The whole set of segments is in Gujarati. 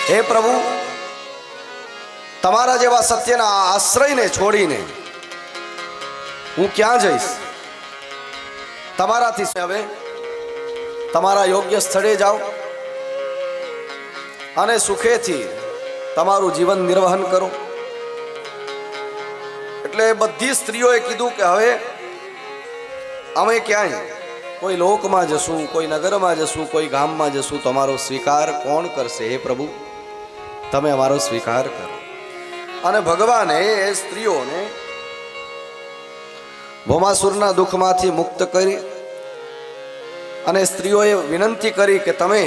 હે પ્રભુ, તમારા જેવા સત્યના આશ્રયને છોડીને હું ક્યાં જઈશ? તમારાથી હવે તમારા યોગ્ય સ્થળે જાઓ અને સુખેથી તમારું જીવન નિર્વહન કરો. એટલે બધી સ્ત્રીઓએ કીધું કે હવે અમે ક્યાંય કોઈ લોકમાં જશું, કોઈ નગરમાં જશું, કોઈ ગામમાં જશું, તમારો સ્વીકાર કોણ કરશે? હે પ્રભુ, તમે અમારો સ્વીકાર કરો. અને ભગવાને એ સ્ત્રીઓને ભૌમાસુરના દુઃખમાંથી મુક્ત કરી અને સ્ત્રીઓએ વિનંતી કરી કે તમે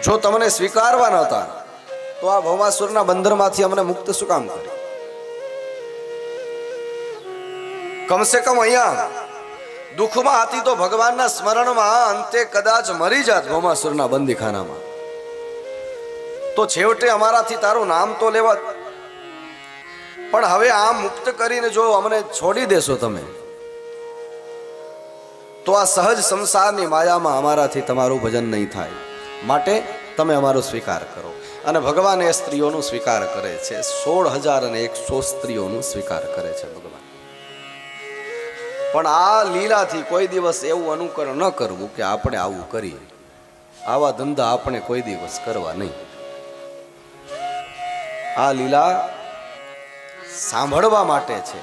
જો તમને સ્વીકારવા નહોતા તો આ ભૌમાસુરના બંધનમાંથી અમને મુક્ત શું કામ કરી? કમસે કમ અહીંયા દુઃખમાં હતી તો ભગવાનના સ્મરણમાં અંતે કદાચ મરી જાત ભૌમાસુરના બંદીખાનામાં, તો છેવટે અમારાથી તારું નામ તો લેવાત. પણ હવે આમ મુક્ત કરીને જો અમને છોડી દેશો તમે, તો આ સહજ સંસારની માયામાં અમારાથી તમારું ભજન નહીં થાય. માટે તમે અમારો સ્વીકાર કરો. અને ભગવાન એ સ્ત્રીઓનો સ્વીકાર કરે છે. 16,100 સ્ત્રીઓનો સ્વીકાર કરે છે ભગવાન. પણ આ લીલાથી કોઈ દિવસ એવું અનુકરણ ન કરવું કે આપણે આવું કરીએ. આવા ધંધા આપણે કોઈ દિવસ કરવા નહીં. આ લીલા સાંભળવા માટે છે.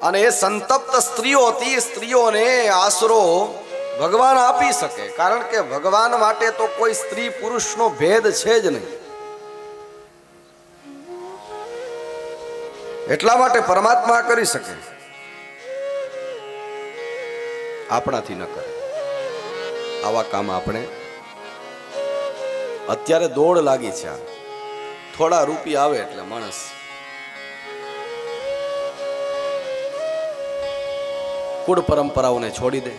અને એ સંતપ્ત સ્ત્રીઓ હતી, સ્ત્રીઓને આશરો ભગવાન આપી શકે. કારણ કે ભગવાન માટે તો કોઈ સ્ત્રી પુરુષનો ભેદ છે જ નહીં. એટલા માટે પરમાત્મા કરી શકે, આપણાથી ન કરે. આવા કામ આપણે અત્યારે દોડ લાગી છે. થોડા રૂપિયા આવે એટલે માણસ કુળ પરંપરાઓને છોડી દે,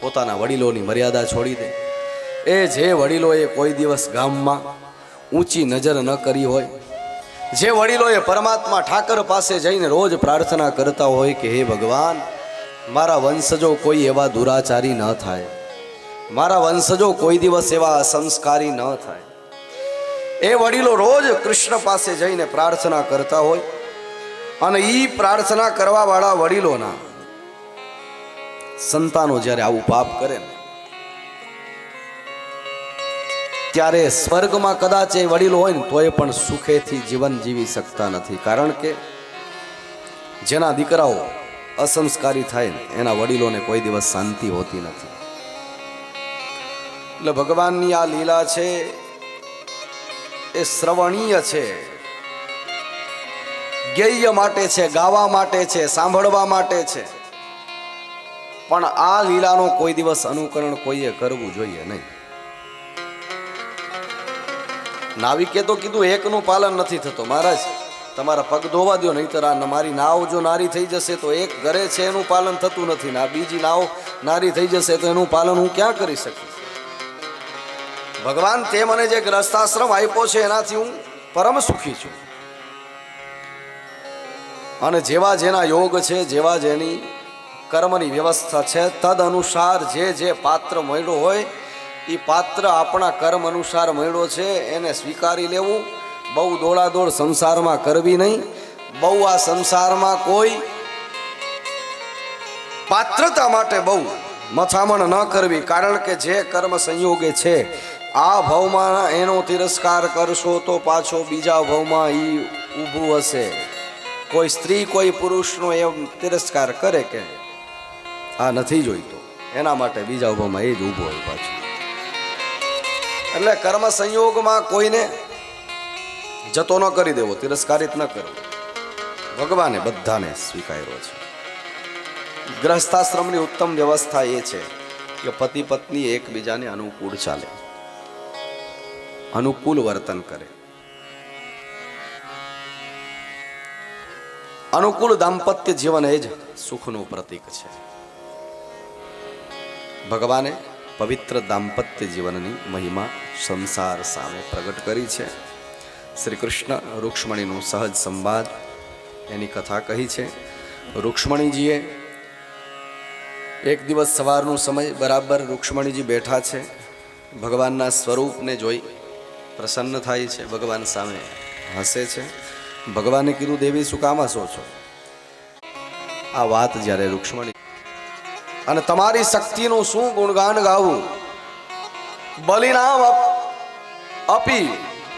પોતાના વડીલોની મર્યાદા છોડી દે. એ જે વડીલોએ કોઈ દિવસ ગામમાં ઊંચી નજર ન કરી હોય, જે વડીલોએ પરમાત્મા ઠાકર પાસે જઈને રોજ પ્રાર્થના કરતા હોય કે હે ભગવાન, મારા વંશજો કોઈ એવા દુરાચારી ન થાય, મારા વંશજો કોઈ દિવસ એવા અસંસ્કારી ન થાય. એ વડીલો રોજ કૃષ્ણ પાસે જઈને પ્રાર્થના કરતા હોય. અને એ પ્રાર્થના કરવા વાળા વડીલોના સંતાનો જ્યારે આવું પાપ કરે ને, ત્યારે સ્વર્ગમાં કદાચ એ વડીલો હોય ને તો એ પણ સુખેથી જીવન જીવી શકતા નથી. કારણ કે જેના દીકરાઓ અસંસ્કારી થાય ને એના વડીલોને કોઈ દિવસ શાંતિ હોતી નથી. એટલે ભગવાનની આ લીલા છે એ શ્રવણીય છે, ગેય માટે છે, ગાવા માટે છે, સાંભળવા માટે છે. પણ આ લીલાનો કોઈ દિવસ અનુકરણ કોઈએ કરવું જોઈએ નહીં. નાવિકે તો કીધું એકનું પાલન નથી થતો. મહારાજ, તમારા પગ ધોવા દો, નહીતર આ મારી નાવ જો નારી થઈ જશે તો એક ઘરે છે એનું પાલન થતું નથી, ને આ બીજી નાવ નારી થઈ જશે તો એનું પાલન હું ક્યાં કરી શકીશ? ભગવાન, તે મને જે ગ્રસ્તાશ્રમ આપ્યો છે એનાથી હું પરમ સુખી છું. અને જેવા જેના યોગ છે, જેવા જેની કર્મની વ્યવસ્થા છે, તદ અનુસાર જે જે પાત્ર મળ્યો હોય એ પાત્ર આપણા કર્મ અનુસાર મળ્યો છે એને સ્વીકારી લેવું. બહુ દોડાદોડ સંસારમાં કરવી નહીં. બહુ આ સંસારમાં કોઈ પાત્રતા માટે બહુ મથામણ ન કરવી. કારણ કે જે કર્મ સંયોગે છે આ ભાવમાં એનો તિરસ્કાર કરશો તો પાછો બીજા ભાવમાં એ ઊભું હશે. કોઈ સ્ત્રી કોઈ પુરુષનો એમ તિરસ્કાર કરે કે આ નથી જોઈતો, એના માટે બીજા ભાવમાં એ જ ઊભો હોય પાછો. એટલે કર્મ સંયોગમાં કોઈને જતો ન કરી દેવો, તિરસ્કારિત ન કરવો. ભગવાને બધાને સ્વીકાર્યો છે. ગ્રહસ્થાશ્રમની ઉત્તમ વ્યવસ્થા એ છે કે પતિ પત્ની એકબીજાને અનુકૂળ ચાલે, અનુકૂળ વર્તન કરે. અનુકૂળ દાંપત્ય જીવન એ જ સુખનું પ્રતીક છે. ભગવાને પવિત્ર દાંપત્ય જીવનની મહિમા સંસાર સામે પ્રગટ કરી છે. શ્રી કૃષ્ણ રૂક્ષ્મણીનું સહજ સંવાદ એની કથા કહી છે. રૂક્ષ્મણીજીએ એક દિવસ સવારનો સમય બરાબર રૂક્ષ્મણીજી બેઠા છે, ભગવાનના સ્વરૂપને જોઈ પ્રસન્ન થાય છે, ભગવાન સામે હસે છે. ભગવાને કીધું દેવી શું કામ હસો છો? આ વાત જ્યારે રૂક્ષ્મણી અને તમારી શક્તિનું શું ગુણગાન ગાવું? બલિનામ અપી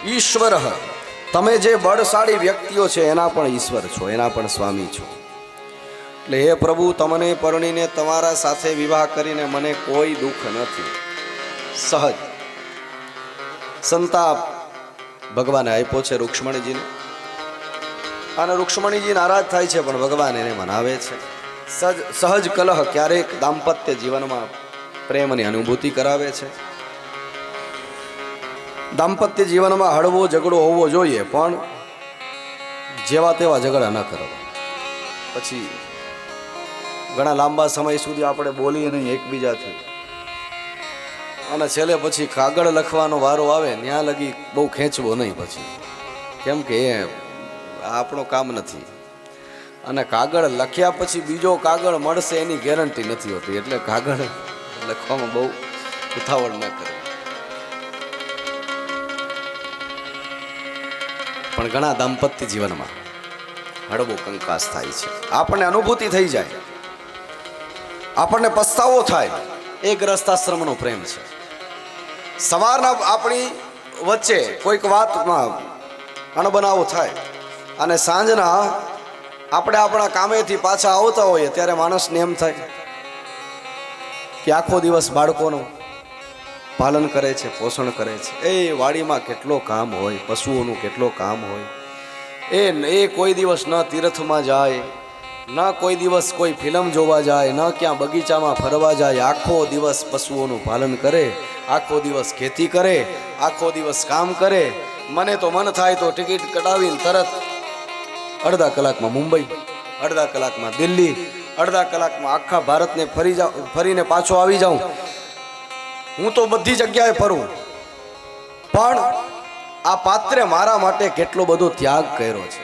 ઈશ્વર, તમે જે બળશાળી વ્યક્તિઓ છે એના પણ ઈશ્વર છો, એના પણ સ્વામી છો. એટલે હે પ્રભુ, તમને પરણીને તમારા સાથે વિવાહ કરીને મને કોઈ દુઃખ નથી. સહજ સંતાપ ભગવાને આપ્યો છે રૂક્ષ્મણીજીને, અને રૂક્ષ્મણીજી નારાજ થાય છે પણ ભગવાન એને મનાવે છે. સહજ કલહ ક્યારેક દાંપત્ય જીવનમાં પ્રેમની અનુભૂતિ કરાવે છે. દાંપત્ય જીવનમાં હળવો ઝઘડો હોવો જોઈએ, પણ જેવા તેવા ઝઘડા ન કરવા. પછી ઘણા લાંબા સમય સુધી આપણે બોલીએ નહીં એકબીજાથી, અને છેલ્લે પછી કાગળ લખવાનો વારો આવે ત્યાં લગી બહુ ખેંચવો નહીં પછી, કેમ કે એ આપણો કામ નથી. અને કાગળ લખ્યા પછી બીજો કાગળ મળશે એની ગેરંટી નથી હોતી, એટલે કાગળ લખવામાં બહુ ઉતાવળ ન કરવી. પણ ઘણા દાંપત્ય જીવનમાં હળવો કંકાસ થાય છે, આપણને અનુભૂતિ થઈ જાય, આપણને પસ્તાવો થાય. એ ગ્રસ્તાશ્રમનો પ્રેમ છે. સવારના આપણી વચ્ચે કોઈક વાતમાં અણબનાવો થાય અને સાંજના આપણે આપણા કામેથી પાછા આવતા હોઈએ ત્યારે માણસને એમ થાય કે આખો દિવસ બાળકોનું પાલન કરે છે, પોષણ કરે છે, એ વાડીમાં કેટલો કામ હોય, પશુઓનું કેટલો કામ હોય, એ કોઈ દિવસ ન તીર્થમાં જાય, ન કોઈ દિવસ કોઈ ફિલ્મ જોવા જાય, ન ક્યાં બગીચામાં ફરવા જાય, આખો દિવસ પશુઓનું પાલન કરે, આખો દિવસ ખેતી કરે, આખો દિવસ કામ કરે. મને તો મન થાય તો ટિકિટ કઢાવીને તરત અડધા કલાકમાં મુંબઈ, અડધા કલાકમાં દિલ્હી, અડધા કલાકમાં આખા ભારતને ફરીને પાછો આવી જાઉં. હું તો બધી જગ્યાએ ફરું, પણ આ પાત્રે મારા માટે કેટલો બધો ત્યાગ કર્યો છે.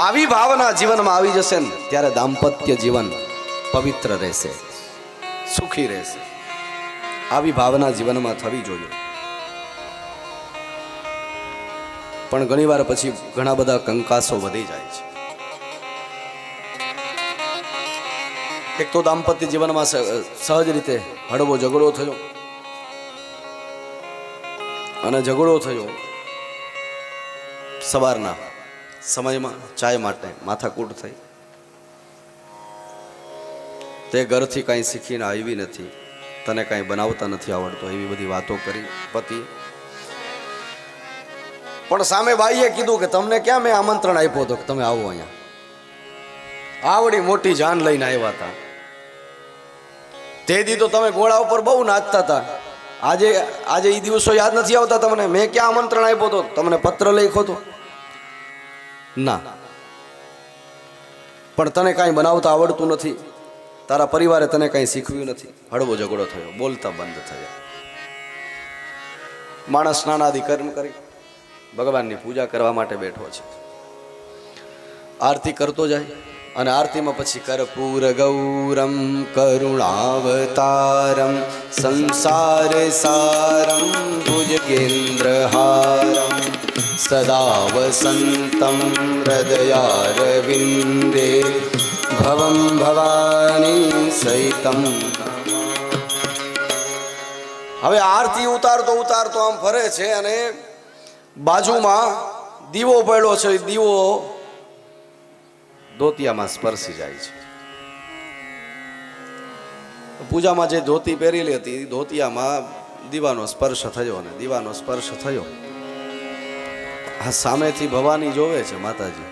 આવી ભાવના જીવનમાં આવી જશે ને ત્યારે દાંપત્ય જીવન પવિત્ર રહેશે, સુખી રહેશે. આવી ભાવના જીવનમાં થવી જોઈએ. પણ ઘણીવાર પછી ઘણા બધા કંકાસો વધી જાય છે. એક તો દાંપત્ય જીવનમાં સહજ રીતે હળવો ઝઘડો થયો, અને ઝઘડો થયો સવારના સમયમાં ચાય માટે માથાકૂટ થઈ. તે ઘરથી કાંઈ શીખીને આવી નથી, તને કાંઈ બનાવતા નથી આવડતો, એવી બધી વાતો કરી પતિ. પણ સામે બાઈએ કીધું કે તમને ક્યાં મેં આમંત્રણ આપ્યો હતો કે તમે આવો અહીંયા? આવડી મોટી જાન લઈને આવ્યા હતા. તે દી તો તમે ઘોડા ઉપર બહુ નાચતા હતા. આજે એ દિવસો યાદ નથી આવતા તમને? મેં ક્યાં આમંત્રણ આપ્યો હતો? તમને પત્ર લખ્યો હતો? ના. પણ તને કાંઈ બનાવતા આવડતું નથી, તારા પરિવારે તને કાંઈ શીખવ્યું નથી. હળવો ઝઘડો થયો, બોલતા બંધ થયા. માણસ સ્નાનાદિ કર્મ કરી ભગવાનની પૂજા કરવા માટે બેઠો છે. આરતી કરતો જાય, અને આરતીમાં પછી કર્પૂર ગૌરમ કરુણાવતારમ સંસાર સારમ ભુજગેન્દ્રહારમ સદા વસંતમ હૃદયારવિંદે ભવમ ભવાની સહિતમ. હવે આરતી ઉતારતો ઉતારતો આમ ફરે છે, અને બાજુમાં દીવો પડ્યો છે. દીવો ધોતિયામાં સ્પર્શી જાય છે. પૂજામાં જે ધોતી પહેરેલી હતી ધોતિયામાં દીવાનો સ્પર્શ થયો, અને દીવાનો સ્પર્શ થયો. આ સામેથી ભવાની જોવે છે માતાજી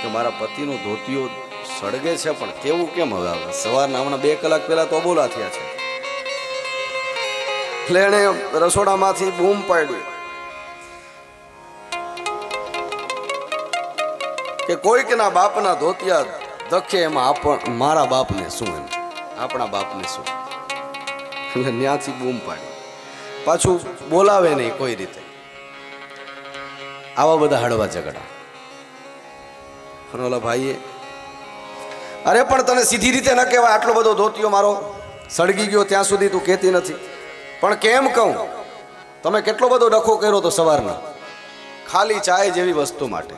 કે મારા પતિનું ધોતિયો સળગે છે, પણ કેવું કેમ હવે આવે? સવારના હમણાં 2 કલાક પહેલા તો અબોલા થયા છે. એટલે એણે રસોડામાંથી બૂમ પાડ્યું કે કોઈકના બાપના ધોતિયા દખે એમાં મારા બાપને શું, એમ આપણા બાપને શું? એટલે ત્યાંથી બૂમ પાડી, પાછું બોલાવે નહીં કોઈ રીતે. આવા બધા હળવા ઝઘડા. ઓલા ભાઈએ, અરે પણ તને સીધી રીતે ન કહેવાય, આટલો બધો ધોતિયો મારો સળગી ગયો ત્યાં સુધી તું કહેતી નથી. પણ કેમ કહું? તમે કેટલો બધો ડખો કર્યો તો સવારના ખાલી ચાય જેવી વસ્તુ માટે,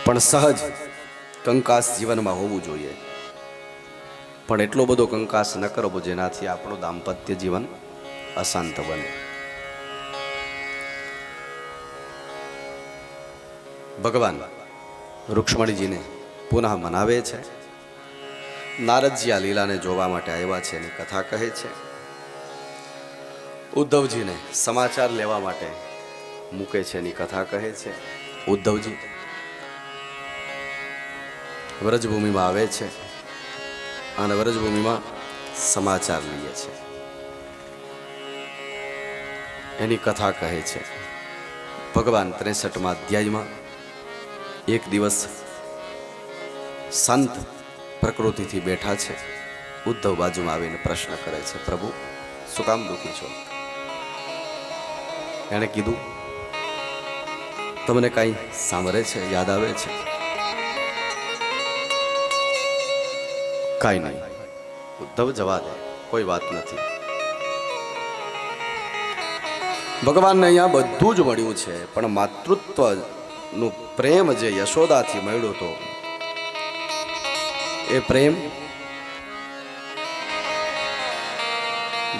પણ સહજ કંકાસ જીવનમાં હોવું જોઈએ. પણ એટલો બધો કંકાસ ન કરવો જેનાથી આપણું દાંપત્ય જીવન અશાંત બને. ભગવાન રૂક્ષ્મણીજીને પુનઃ મનાવે છે. નારદજી આ લીલાને જોવા માટે આવ્યા છે એની કથા કહે છે. ઉદ્ધવજીને સમાચાર લેવા માટે મૂકે છે એની કથા કહે છે. ઉદ્ધવજી વ્રજભૂમિમાં આવે છે અને વ્રજભૂમિમાં સમાચાર લઈએ છે, એની કથા કહે છે. ભગવાન 63મા અધ્યાયમાં એક દિવસ સંત પ્રકૃતિથી બેઠા છે. ઉદ્ધવ બાજુમાં આવીને પ્રશ્ન કરે છે, પ્રભુ શું કામ દુઃખી છો? એણે કીધું, તમને કાંઈ સાંભળે છે, યાદ આવે છે? કાંઈ નહીં. ઉદ્ધવ જવા દે, કોઈ વાત નથી. ભગવાનને અહીંયા બધું જ મળ્યું છે, પણ માતૃત્વનું પ્રેમ જે યશોદાથી મળ્યો હતો એ પ્રેમ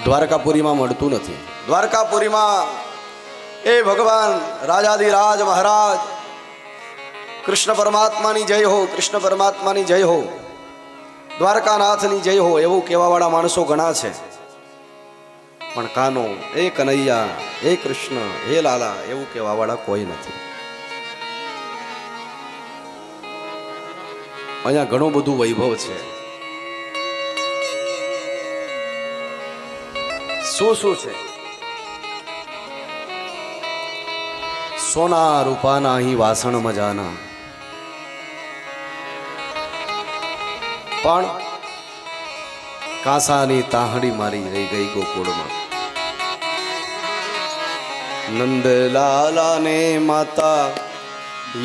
દ્વારકાપુરીમાં મળતું નથી. દ્વારકાપુરીમાં એ ભગવાન રાજાધિરાજ મહારાજ કૃષ્ણ પરમાત્માની જય હો, કૃષ્ણ પરમાત્માની જય હો, દ્વારકાનાથની જય હો એવું કહેવાવાળા માણસો ઘણા છે, પણ કાનો એ કનૈયા, એ કૃષ્ણ, હે લાલા એવું કહેવાવાળા કોઈ નથી. અહીંયા ઘણું બધું વૈભવ છે. શું શું છે? સોના રૂપાના અહીં વાસણ મજાના, પણ કાંસાની તાહડી મારી રહી ગઈ ગોકુળમાં. નંદલાલાને માતા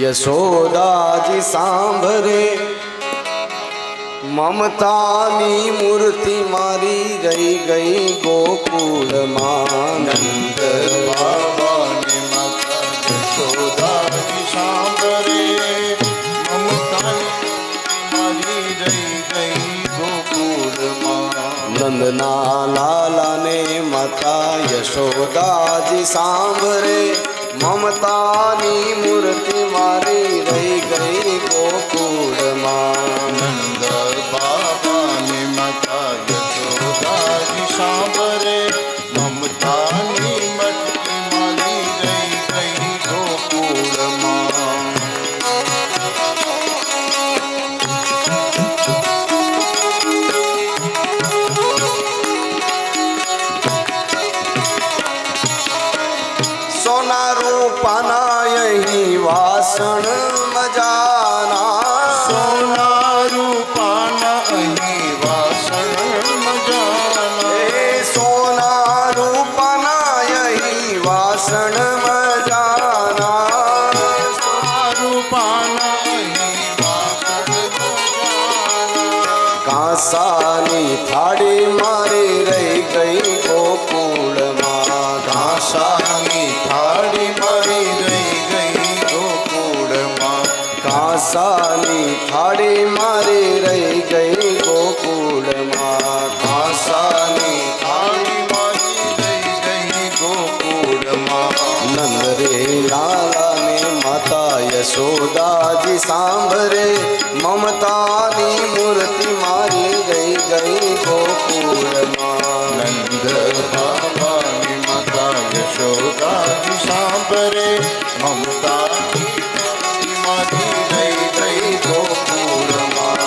યશોદાજી સાંભળે, મમતાની મૂર્તિ મારી રહી ગઈ ગોકુળમાં. નંદ બાબાને માતા યશોદાજી સાંભળે, મમતાની મારી રહી ગઈ ગોકુળમાં. નંદના લાલાને માતા યશોદાજી સાંભળે, મમતાની મૂર્તિ મારી રહી ગઈ ગોકુળમાં. નંદ બાબાને માતા યશોદાજી સાંભળે, મમતાની મૂર્તિ મારી રહી ગઈ ગોકુળમાં. સોના રૂપાના અહીં વાસણ મજાના, સોના રૂપાના અહીં વાસણ મજાના, એ સોના રૂપાના અહીં વાસણ મજાના, સોના રૂપાના અહીં વાસણ મજાના. કાંસાની થાળી મારી રહી ગઈ ગોકુળમાં. કાંસાની થાળી મારી રહી ગઈ ગોકુળમાં. કાંસાની થાળી મારી રહી ગઈ ગોકુળમાં. કાંસાની થાળી મારી રહી ગઈ ગોકુળમાં. નંદ રે લાલાને માતા યશોદાજી સાંભળે, મમતાની મૂર્તિ મારી રહી ગઈ ગોકુળમાં. નંદ બાબાની માતા યશોદાજી સાંભળે, મમતાની મૂર્તિ મારી રહી ગઈ ગોકુળમાં.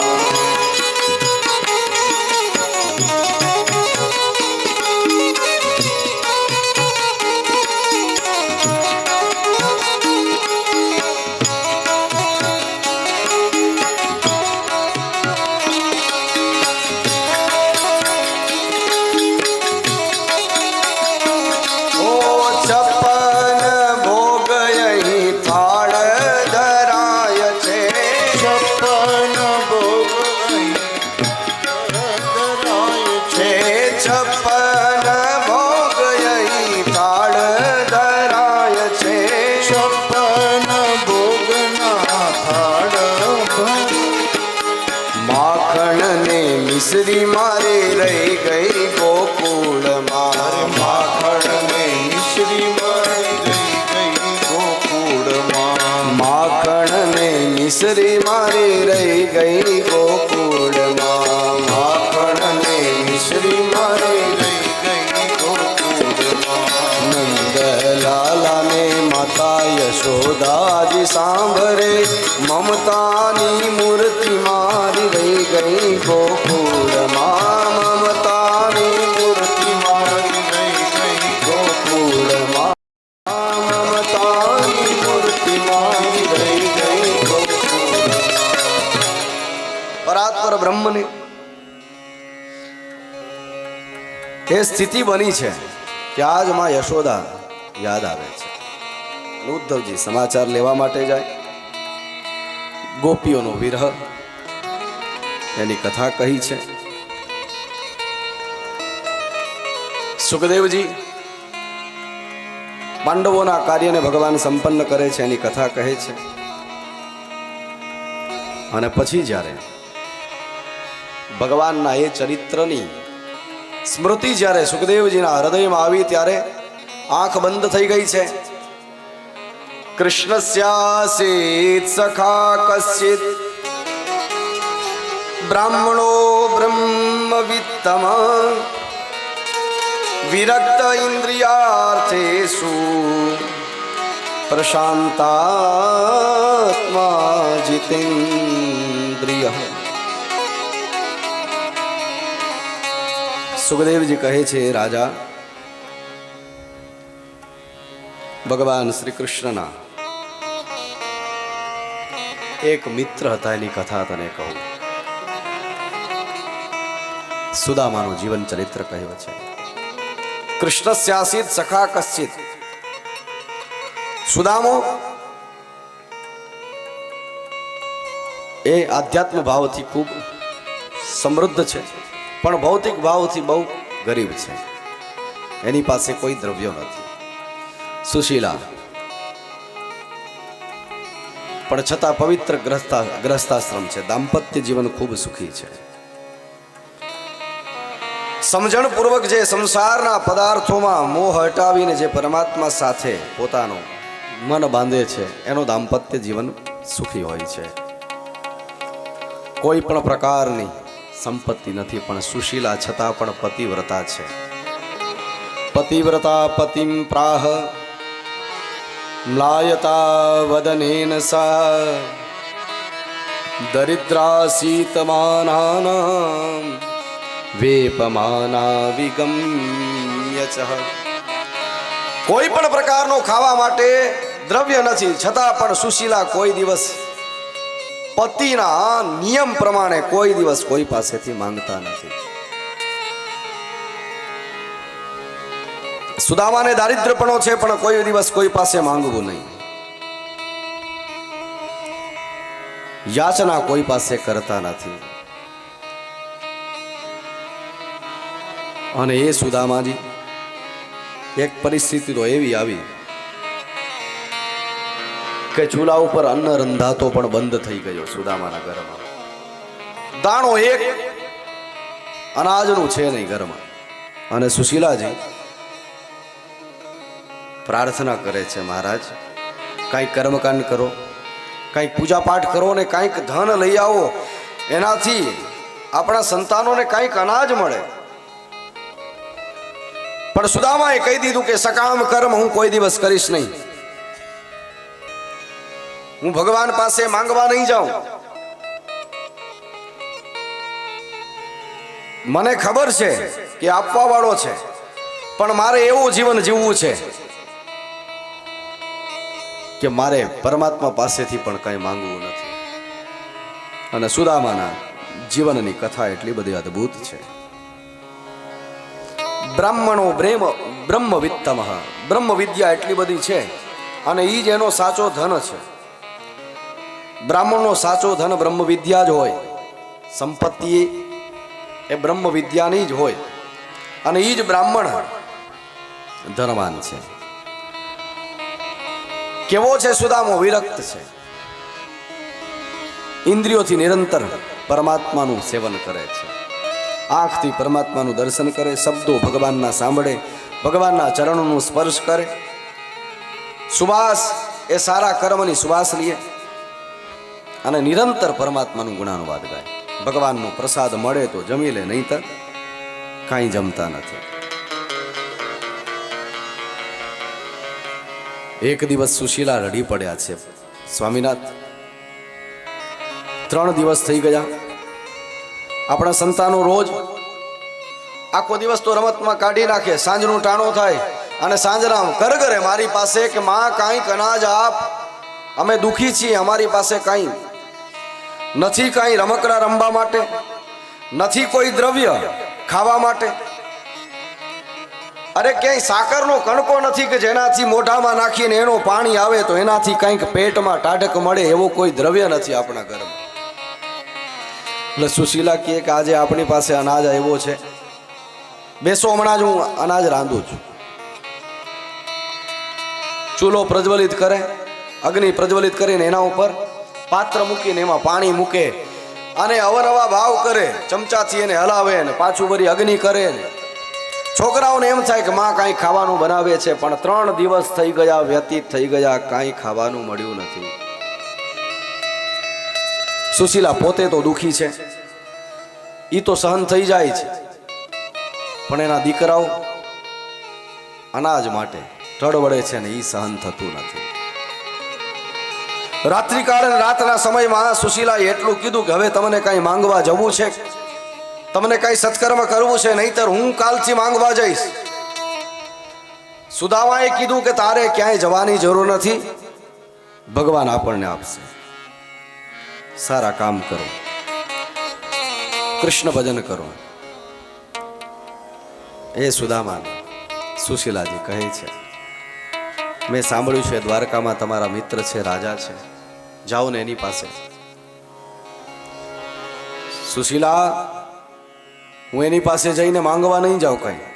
છપ્પન ને મિશ્રી મારી રહી ગઈ ગોકુળમાં. માખણ ને મિશ્રી મારી રહી ગઈ ગોકુળમાં. માખણ ને મિશ્રી મારી રહી ગઈ ગોકુળમાં. માખણ ને મિશ્રી મારી રહી ગઈ ગોકુળમાં. નંદલાલા ને માતા યશોદાજી સાંભળે મમતાની મૂર્તિ મારી રહી ગઈ ગોકુળમાં. મમતાની મૂર્તિ મારી રહી ગઈ ગોકુળમાં. મમતાની મૂર્તિ મારી રહી ગઈ ગોકુળમાં. પરાત્પર બ્રહ્મની એ સ્થિતિ બની છે કે આજ માં યશોદા યાદ આવે છે. ઉદ્ધવજી સમાચાર લેવા માટે જાય. ગોપીઓનો વિરહ એની કથા કહી છે. સુખદેવજી પાંડવોના કાર્યને ભગવાન સંપન્ન કરે છે એની કથા કહે છે. અને પછી જ્યારે ભગવાનના એ ચરિત્રની સ્મૃતિ જ્યારે સુખદેવજીના હૃદયમાં આવી ત્યારે આંખ બંધ થઈ ગઈ છે. કૃષ્ણસ્યાસીત સખા કશ્ચિત બ્રાહ્મણો બ્રહ્મવિત્તમ વિરક્ત ઇન્દ્રિયાર્થેષુ પ્રશાંતાત્મા જીતેન્દ્રિય. સુખદેવજી કહે છે, રાજા, ભગવાન શ્રી કૃષ્ણના એક મિત્ર હતા એની કથા તને કહું. સુદામાનું જીવન ચરિત્ર કહ્યું છે. કૃષ્ણસ્યાસીત સખા કશ્ચિત. સુદામો એ આધ્યાત્મ ભાવથી ખૂબ સમૃદ્ધ છે, પણ ભૌતિક ભાવથી બહુ ગરીબ છે. એની પાસે કોઈ દ્રવ્યો નથી. સુશીલા પણ છતાં પવિત્ર ગ્રસ્તાશ્રમ છે. દાંપત્ય જીવન ખૂબ સુખી છે. સમજણપૂર્વક જે સંસારના પદાર્થોમાં મોહ હટાવીને જે પરમાત્મા સાથે પોતાનું મન બાંધે છે એનો દાંપત્ય જીવન સુખી હોય છે. કોઈ પણ પ્રકારની સંપત્તિ નથી, પણ સુશીલા છતાં પણ પતિવ્રતા છે. પતિવ્રતા પતિમ પ્રાહ મ્લાયતા વદનેન સા દરિદ્રાસીતમાનાનાં વેપમાના વિગમ્ય ચ. કોઈ પણ પ્રકારનો ખાવા માટે દ્રવ્ય નથી, છતાં પણ સુશીલા કોઈ દિવસ પતિના નિયમ પ્રમાણે કોઈ દિવસ કોઈ પાસેથી માંગતા નથી. સુદામાને દારિદ્રપણો છે, પણ કોઈ દિવસ કોઈ પાસે માંગવું નહીં. યાચના કોઈ પાસે કરતા નથી. અને એ સુદામાજી એક પરિસ્થિતિ તો એવી આવી કે ચૂલા ઉપર અન્ન રંધાતો પણ બંધ થઈ ગયો સુદામાના ઘરમાં. દાણો એક અનાજનું છે નહીં ઘરમાં. અને સુશીલાજી પ્રાર્થના કરે છે, મહારાજ કાંઈક કર્મકાંડ કરો, કાંઈક પૂજા પાઠ કરો ને કાંઈક ધન લઈ આવો, એનાથી આપણા સંતાનોને કાંઈક અનાજ મળે. પણ સુદામાએ કહી દીધું કે સકામ કર્મ હું કોઈ દિવસ કરીશ નહીં. હું ભગવાન પાસે માંગવા નહીં જાઉં. મને ખબર છે કે આપવા વાળો છે, પણ મારે એવું જીવન જીવવું છે કે મારે પરમાત્મા પાસેથી પણ કંઈ માંગવું નથી. અને સુદામાના જીવનની કથા એટલી બધી અદ્ભુત છે. બ્રાહ્મણો બ્રહ્મ વિત્તમ, બ્રહ્મ વિદ્યા એટલી બધી છે અને એ જ એનો સાચો ધન છે. બ્રાહ્મણનો સાચો ધન બ્રહ્મ વિદ્યા જ હોય. સંપત્તિ એ બ્રહ્મ વિદ્યાની જ હોય અને એ જ બ્રાહ્મણ ધનવાન છે. કેવો છે સુદામો? વિરક્ત છે. ઇન્દ્રિયોથી નિરંતર પરમાત્માનું સેવન કરે છે, આંખથી પરમાત્માનું દર્શન કરે, શબ્દો ભગવાનના સાંભળે, ભગવાનના ચરણોનું સ્પર્શ કરે, સુવાસ એ સારા કર્મની સુવાસ લે અને નિરંતર પરમાત્માનું ગુણાનુવાદ ગાય. ભગવાનનો પ્રસાદ મળે તો જમી લે, નહીંતર કાંઈ જમતા નથી. એક દિવસ સુશીલા રડી પડ્યા છે, સ્વામીનાથ 3 દિવસ થઈ ગયા. આપણા સંતાનો રોજ આખો દિવસ તો રમતમાં કાઢી નાખે, સાંજનું ટાણું થાય અને સાંજના કરગરે મારી પાસે કે માં કાંઈક અનાજ આપ, અમે દુખી છીએ, અમારી પાસે કાંઈ નથી, કાંઈ રમકડા રમવા માટે નથી, કોઈ દ્રવ્ય ખાવા માટે. અરે ક્યાંય સાકરનો કણકો નથી કે જેનાથી મોઢામાં નાખીને એનું પાણી આવે તો એનાથી કંઈક પેટમાં ટાઢક મળે, એવો કોઈ દ્રવ્ય નથી આપણા ઘરમાં. એટલે સુશીલા કહે કે આજે આપણી પાસે અનાજ આવ્યો છે, બેસો હમણાં જ હું અનાજ રાંધું છું. ચૂલો પ્રજ્વલિત કરે, અગ્નિ પ્રજ્વલિત કરીને એના ઉપર પાત્ર મૂકીને એમાં પાણી મૂકે અને અવનવા ભાવ કરે, ચમચાથી એને હલાવે ને પાછું વળી અગ્નિ કરે ને. છોકરાઓને એમ થાય કે માં કાંઈ ખાવાનું બનાવે છે, પણ 3 દિવસ થઈ ગયા, વ્યતીત થઈ ગયા, કાંઈ ખાવાનું મળ્યું નથી. સુશીલા પોતે તો દુખી છે, ઈ તો સહન થઈ જાય છે, પણ એના દીકરાઓ અનાજ માટે ટળવળે છે ને ઈ સહન થતું નથી. રાત્રિકાળ રાતના સમયમાં સુશીલાએ એટલું કીધું કે હવે તમને કાંઈ માંગવા જવું છે, તમને કાંઈ સત્કર્મ કરવું છે, નહીતર હું કાલથી માંગવા જઈશ. સુદામાએ કીધું કે તારે ક્યાંય જવાની જરૂર નથી, ભગવાન આપણને આપશે. સારા કામ કરો, કૃષ્ણ ભજન કરો. એ સુદામા સુશીલાજી કહે છે, મેં સાંભળ્યું છે દ્વારકામાં તમારા મિત્ર છે, રાજા છે, જાઓ ને એની પાસે. સુશીલા, હું એની પાસે જઈને માંગવા નહીં જાઉં, કાંઈ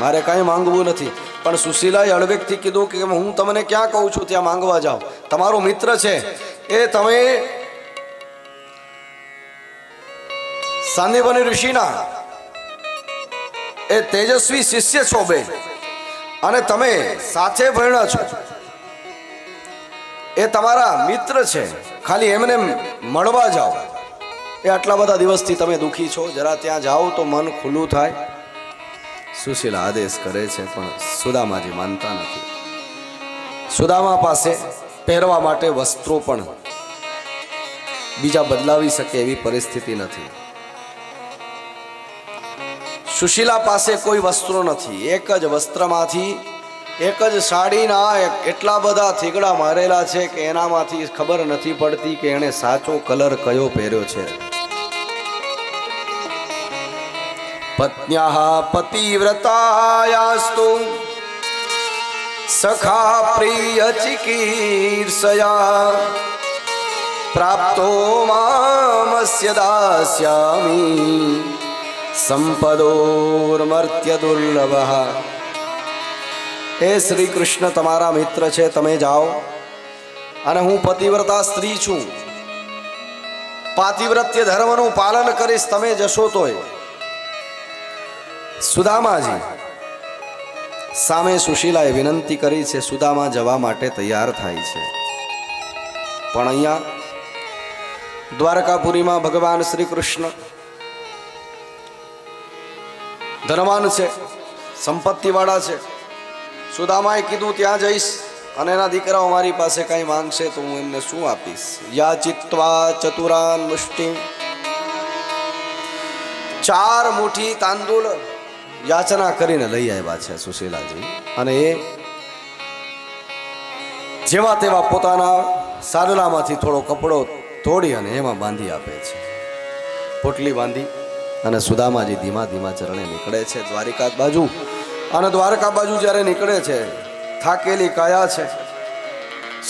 મારે કાંઈ માંગવું નથી. પણ સુશીલાએ હળવેકથી કીધું કે હું તમને ક્યાં કહું છું ત્યાં માંગવા જાઓ, તમારો મિત્ર છે, એ તમે સાંદીપની ઋષિના એ તેજસ્વી શિષ્ય છો બે, અને તમે સાથે ભણ્યા છો, એ તમારા મિત્ર છે, ખાલી એમને મળવા જાઓ. એ આટલા બધા દિવસથી તમે દુખી છો, જરા ત્યાં જાઓ તો મન ખુલ્લું થાય. સુશીલા આદેશ કરે છે, પણ સુદામાજી માનતા નથી. સુદામા પાસે પહેરવા માટે વસ્ત્રો પણ બીજા બદલાવી શકે એવી પરિસ્થિતિ નથી. સુશીલા પાસે કોઈ વસ્ત્રો નથી, એક જ વસ્ત્રમાંથી, એક જ સાડીના એટલા બધા થીગડા મારેલા છે કે એનામાંથી ખબર નથી પડતી કે એણે સાચો કલર કયો પહેર્યો છે. પત્ન્યાઃ પતિવ્રતાયાસ્તુ સખા પ્રિય ચિકીર્ષયા પ્રાપ્તો મામસ્ય દાસ્યામિ સંપદોર્મર્ત્ય દુર્લભઃ. હે શ્રી કૃષ્ણ તમારા મિત્ર છે, તમે જાઓ, અને હું પતિવ્રતા સ્ત્રી છું, પાતિવ્રત્ય ધર્મનું પાલન કરીશ, તમે જશો તોય. સુદામાજી સામે સુશીલાએ વિનંતી કરી છે, સુદામા જવા માટે તૈયાર થાય છે. પણ અહીંયા દ્વારકાપુરીમાં ભગવાન શ્રી કૃષ્ણ ધનવાન છે, સંપત્તિવાળા છે. સુદામાએ કીધું ત્યાં જઈશ અને એના દીકરાઓ મારી પાસે કાંઈ માંગશે તો હું એમને શું આપીશ. યાચિત્વા ચતુરાન મુષ્ટિ, 4 મુઠ્ઠી તાંદૂળ યાચના કરીને લઈ આવ્યા છે સુશીલાજી. અને એ જેવા તેવા પોતાના સાદલામાંથી થોડો કપડો તોડી અને એમાં બાંધી આપે છે, પોટલી બાંધી. અને સુદામાજી ધીમા ધીમા ચરણે નીકળે છે દ્વારિકા બાજુ. અને દ્વારકા બાજુ જ્યારે નીકળે છે, થાકેલી કાયા છે,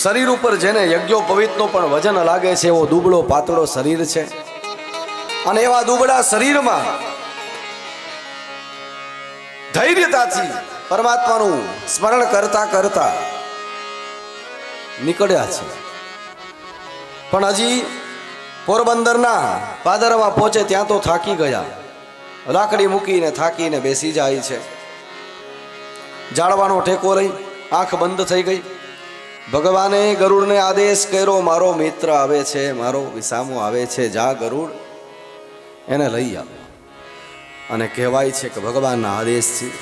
શરીર ઉપર જેને યજ્ઞોપવિતનો પણ વજન લાગે છે એવો દુબળો પાતળો શરીર છે. અને એવા દુબળા શરીરમાં ધૈર્યતાથી પરમાત્માનું સ્મરણ કરતા કરતા નીકળ્યા છે. પણ હજી પોરબંદરના પાદરમાં પહોંચે ત્યાં તો થાકી ગયા, લાકડી મૂકીને થાકીને બેસી જાય છે. જાળવાનો ટેકો રહી આંખ બંધ થઈ ગઈ. ભગવાને ગરુડને આદેશ કર્યો, મારો મિત્ર આવે છે, મારો વિસામો આવે છે, જા ગરુડ એને લઈ આવ. અને કહેવાય છે કે ભગવાનના આદેશથી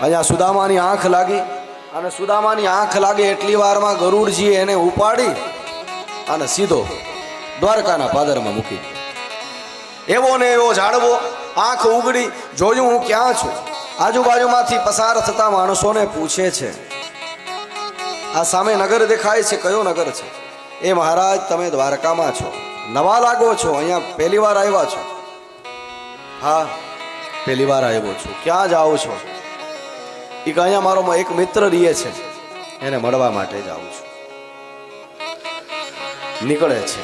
અહીંયા સુદામાની આંખ લાગી, અને સુદામાની આંખ લાગે એટલી વારમાં ગરુડજીએ એને ઉપાડી અને સીધો દ્વારકાના પાદરમાં મૂકી. એવો ને એવો ઝાડવો, આંખ ઉગડી, જોયું હું ક્યાં છું. આજુબાજુમાંથી પસાર થતા માણસોને પૂછે છે, આ સામે નગર દેખાય છે, કયો નગર છે? એ મહારાજ તમે દ્વારકામાં છો, નવા લાગો છો, અહીંયા પહેલી વાર આવ્યા છો? હા પહેલી વાર આવ્યો છું. ક્યાં જાઓ છો? એ કે અહીંયા મારો એક મિત્ર રહે છે, એને મળવા માટે જાઉં છું. નીકળે છે.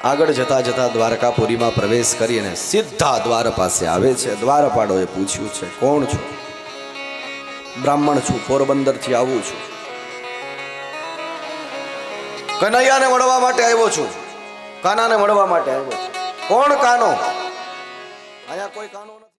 આગળ જતા જતા દ્વારકાપુરીમાં પ્રવેશ કરીને સીધા દ્વાર પાસે આવે છે. દ્વારપાળોએ પૂછ્યું છે, કોણ છો? બ્રાહ્મણ છું, પોરબંદરથી આવું છું, કનૈયાને મળવા માટે આવ્યો છું, કાનાને મળવા માટે આવ્યો છું. કોણ કાનો? અહીંયા કોઈ કાનો નથી.